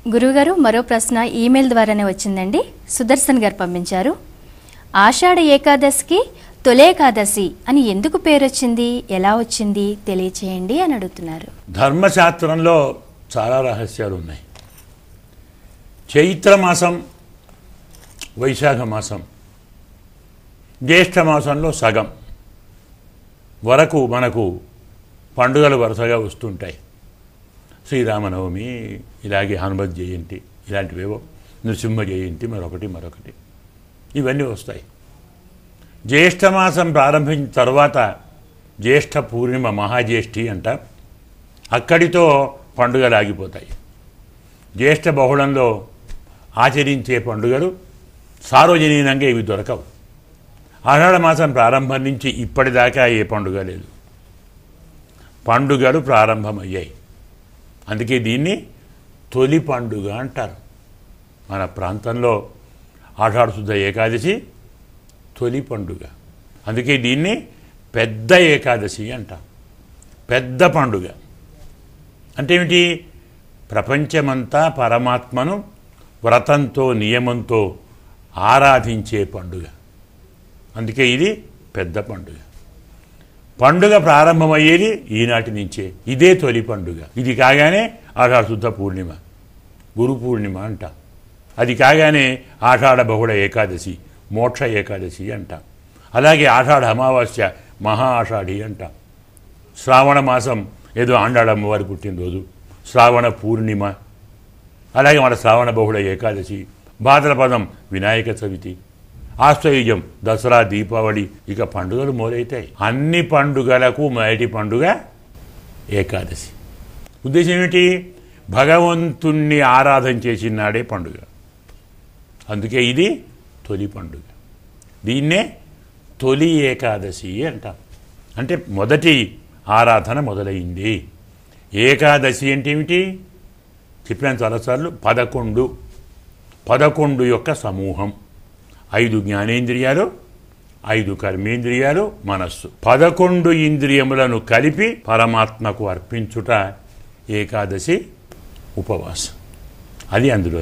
గురుగారు మరో ప్రశ్న ఈమెయిల్ ద్వారానే వచ్చిందండి. సుదర్శన్ గారు పంపించారు. ఆషాఢ ఏకాదశికి తొలేకాదశి అని ఎందుకు పేరు వచ్చింది, ఎలా వచ్చింది తెలియచేయండి అని అడుగుతున్నారు. ధర్మశాస్త్రంలో చాలా రహస్యాలు ఉన్నాయి. చైత్రమాసం, వైశాఖ మాసం, జ్యేష్ఠ మాసంలో సగం వరకు మనకు పండుగలు వరుసగా వస్తుంటాయి. శ్రీరామనవమి, ఇలాగే హనుమత్ జయంతి, ఇలాంటివేవో, నృసింహ జయంతి, మరొకటి ఇవన్నీ వస్తాయి. జ్యేష్ఠమాసం ప్రారంభించిన తర్వాత జ్యేష్ఠ పూర్ణిమ, మహాజ్యేష్ఠి అంటాం. అక్కడితో పండుగలు ఆగిపోతాయి. జ్యేష్ఠ బహుళంలో ఆచరించే పండుగలు సార్వజనీనంగా ఇవి దొరకవు. ఆషాఢ మాసం ప్రారంభం నుంచి ఇప్పటిదాకా ఏ పండుగ లేదు. పండుగలు ప్రారంభమయ్యాయి. అందుకే దీన్ని తొలి పండుగ అంటారు. మన ప్రాంతంలో ఆషాఢ శుద్ధ ఏకాదశి తొలి పండుగ. అందుకే దీన్ని పెద్ద ఏకాదశి అంటాం. పెద్ద పండుగ అంటే ఏమిటి? ప్రపంచమంతా పరమాత్మను వ్రతంతో, నియమంతో ఆరాధించే పండుగ. అందుకే ఇది పెద్ద పండుగ. పండుగ ప్రారంభమయ్యేది ఈనాటి నుంచే. ఇదే తొలి పండుగ. ఇది కాగానే ఆషాఢ శుద్ధ పూర్ణిమ, గురు పూర్ణిమ అంటాం. అది కాగానే ఆషాఢ బహుళ ఏకాదశి, మోక్ష ఏకాదశి అంటాం. అలాగే ఆషాఢ అమావాస్య, మహా ఆషాఢి అంటాం. శ్రావణ మాసం ఏదో ఆండాళమ్మవారి పుట్టినరోజు, శ్రావణ పూర్ణిమ. అలాగే మన శ్రావణ బహుళ ఏకాదశి, భాద్రపదం వినాయక చవితి, ఆశ్వయుజం దసరా, దీపావళి, ఇక పండుగలు మొదలవుతాయి. అన్ని పండుగలకు మొదటి పండుగ ఏకాదశి. ఉద్దేశం ఏమిటి? భగవంతుణ్ణి ఆరాధన చేసిన నాడే పండుగ. అందుకే ఇది తొలి పండుగ. దీన్నే తొలి ఏకాదశి అంటాం. అంటే మొదటి ఆరాధన మొదలైంది. ఏకాదశి అంటే ఏమిటి? చెప్పాను చాలాసార్లు. 11 యొక్క సమూహం. 5 జ్ఞానేంద్రియాలు, 5 కర్మేంద్రియాలు, మనస్సు. 11 ఇంద్రియములను కలిపి పరమాత్మకు అర్పించుట ఏకాదశి ఉపవాసం. అది అందులో